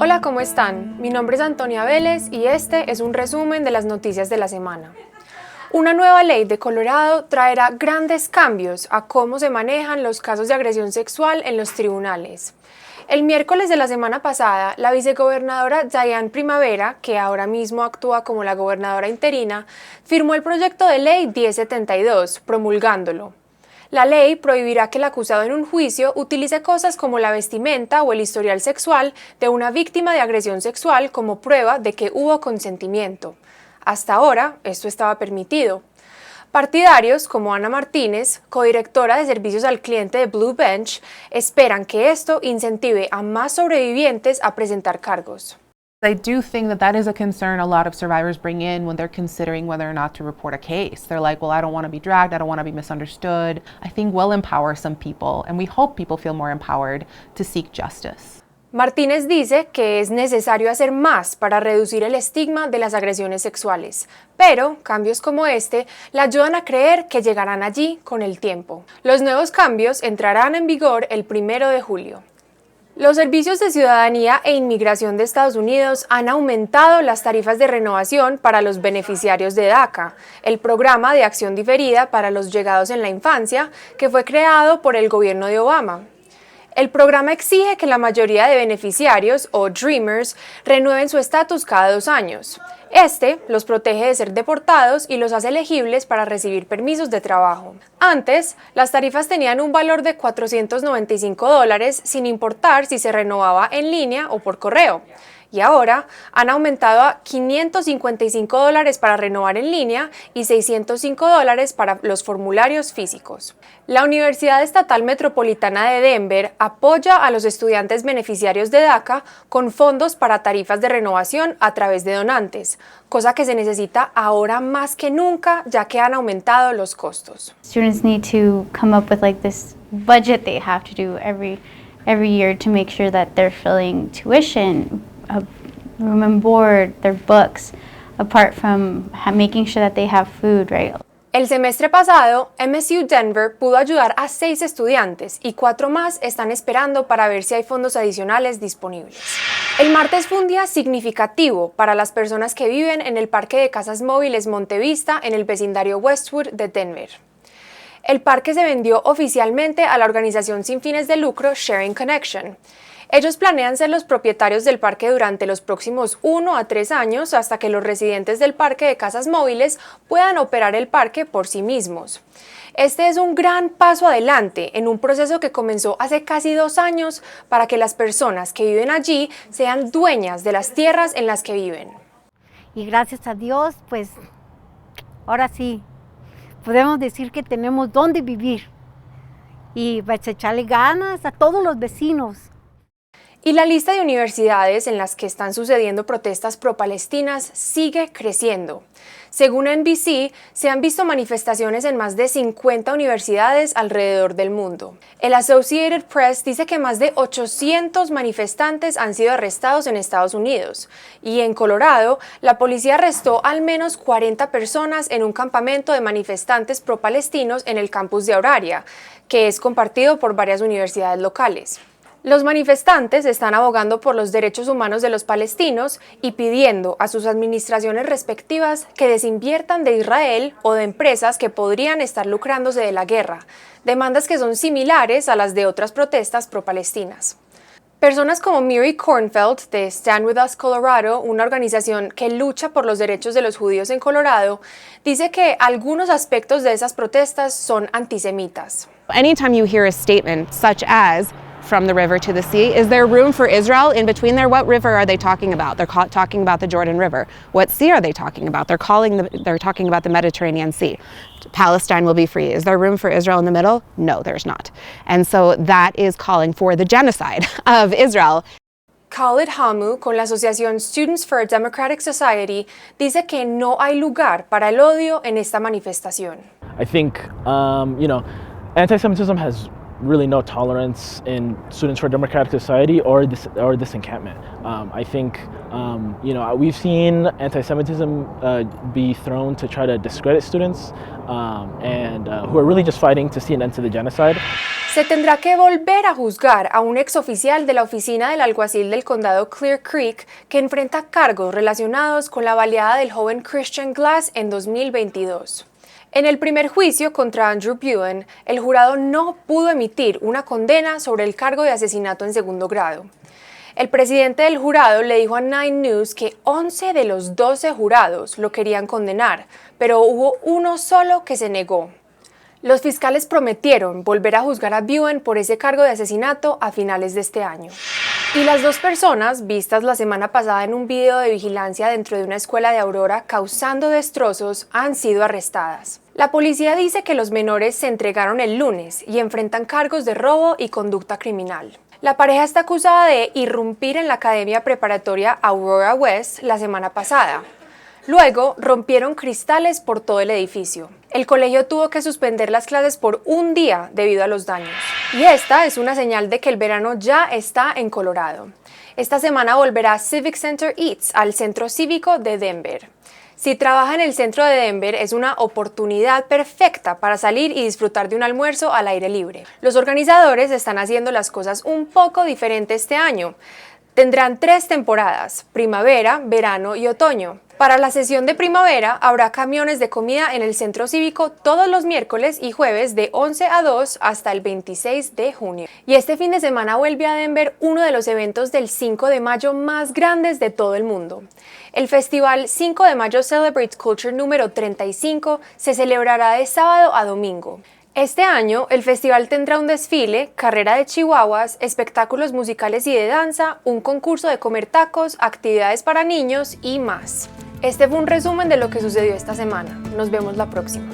Hola, ¿cómo están? Mi nombre es Antonia Vélez y este es un resumen de las noticias de la semana. Una nueva ley de Colorado traerá grandes cambios a cómo se manejan los casos de agresión sexual en los tribunales. El miércoles de la semana pasada, la vicegobernadora Diane Primavera, que ahora mismo actúa como la gobernadora interina, firmó el proyecto de ley 1072, promulgándolo. La ley prohibirá que el acusado en un juicio utilice cosas como la vestimenta o el historial sexual de una víctima de agresión sexual como prueba de que hubo consentimiento. Hasta ahora, esto estaba permitido. Partidarios como Ana Martínez, codirectora de servicios al cliente de Blue Bench, esperan que esto incentive a más sobrevivientes a presentar cargos. I do think that that is a concern a lot of survivors bring in when they're considering whether or not to report a case. They're like, well, I don't want to be dragged, I don't want to be misunderstood. I think we'll empower some people, and we hope people feel more empowered to seek justice. Martínez dice que es necesario hacer más para reducir el estigma de las agresiones sexuales, pero cambios como este la ayudan a creer que llegarán allí con el tiempo. Los nuevos cambios entrarán en vigor el 1 de julio. Los servicios de ciudadanía e inmigración de Estados Unidos han aumentado las tarifas de renovación para los beneficiarios de DACA, el programa de acción diferida para los llegados en la infancia que fue creado por el gobierno de Obama. El programa exige que la mayoría de beneficiarios, o Dreamers, renueven su estatus cada 2 años. Este los protege de ser deportados y los hace elegibles para recibir permisos de trabajo. Antes, las tarifas tenían un valor de $495 sin importar si se renovaba en línea o por correo. Y ahora han aumentado a $555 para renovar en línea y $605 para los formularios físicos. La Universidad Estatal Metropolitana de Denver apoya a los estudiantes beneficiarios de DACA con fondos para tarifas de renovación a través de donantes, cosa que se necesita ahora más que nunca ya que han aumentado los costos. Students need to come up with this budget they have to do every year to make sure that they're filling tuition, room and board, their books, apart from making sure that they have food, right? El semestre pasado, MSU Denver pudo ayudar a 6 estudiantes y 4 más están esperando para ver si hay fondos adicionales disponibles. El martes fue un día significativo para las personas que viven en el parque de casas móviles Montevista en el vecindario Westwood de Denver. El parque se vendió oficialmente a la organización sin fines de lucro Sharing Connection. Ellos planean ser los propietarios del parque durante los próximos 1 a 3 años hasta que los residentes del parque de casas móviles puedan operar el parque por sí mismos. Este es un gran paso adelante en un proceso que comenzó hace casi 2 años para que las personas que viven allí sean dueñas de las tierras en las que viven. Y gracias a Dios, pues ahora sí, podemos decir que tenemos dónde vivir y pues echarle ganas a todos los vecinos. Y la lista de universidades en las que están sucediendo protestas pro-palestinas sigue creciendo. Según NBC, se han visto manifestaciones en más de 50 universidades alrededor del mundo. El Associated Press dice que más de 800 manifestantes han sido arrestados en Estados Unidos. Y en Colorado, la policía arrestó al menos 40 personas en un campamento de manifestantes pro-palestinos en el campus de Auraria, que es compartido por varias universidades locales. Los manifestantes están abogando por los derechos humanos de los palestinos y pidiendo a sus administraciones respectivas que desinviertan de Israel o de empresas que podrían estar lucrándose de la guerra, demandas que son similares a las de otras protestas pro-palestinas. Personas como Miri Kornfeld de Stand With Us Colorado, una organización que lucha por los derechos de los judíos en Colorado, dice que algunos aspectos de esas protestas son antisemitas. Anytime you hear a statement such as from the river to the sea, is there room for Israel in between there? What river are they talking about? They're talking about the Jordan River. What sea are they talking about? They're talking about the Mediterranean Sea. Palestine will be free. Is there room for Israel in the middle? No, there's not. And so that is calling for the genocide of Israel. Khalid Hamu, con la asociación Students for a Democratic Society, dice que no hay lugar para el odio en esta manifestación. I think, anti-Semitism has really no tolerance in Students for a Democratic Society or this encampment. I think we've seen anti-Semitism be thrown to try to discredit students and who are really just fighting to see an end to the genocide. Se tendrá que volver a juzgar a un exoficial de la oficina del alguacil del condado Clear Creek que enfrenta cargos relacionados con la baleada del joven Christian Glass en 2022. En el primer juicio contra Andrew Buen, el jurado no pudo emitir una condena sobre el cargo de asesinato en segundo grado. El presidente del jurado le dijo a Nine News que 11 de los 12 jurados lo querían condenar, pero hubo uno solo que se negó. Los fiscales prometieron volver a juzgar a Buen por ese cargo de asesinato a finales de este año. Y las dos personas, vistas la semana pasada en un video de vigilancia dentro de una escuela de Aurora causando destrozos, han sido arrestadas. La policía dice que los menores se entregaron el lunes y enfrentan cargos de robo y conducta criminal. La pareja está acusada de irrumpir en la academia preparatoria Aurora West la semana pasada. Luego, rompieron cristales por todo el edificio. El colegio tuvo que suspender las clases por un día debido a los daños. Y esta es una señal de que el verano ya está en Colorado. Esta semana volverá Civic Center Eats al centro cívico de Denver. Si trabaja en el centro de Denver, es una oportunidad perfecta para salir y disfrutar de un almuerzo al aire libre. Los organizadores están haciendo las cosas un poco diferente este año. Tendrán 3 temporadas: primavera, verano y otoño. Para la sesión de primavera habrá camiones de comida en el centro cívico todos los miércoles y jueves de 11 a 2 hasta el 26 de junio. Y este fin de semana vuelve a Denver uno de los eventos del 5 de mayo más grandes de todo el mundo. El festival 5 de mayo Celebrates Culture número 35 se celebrará de sábado a domingo. Este año, el festival tendrá un desfile, carrera de chihuahuas, espectáculos musicales y de danza, un concurso de comer tacos, actividades para niños y más. Este fue un resumen de lo que sucedió esta semana. Nos vemos la próxima.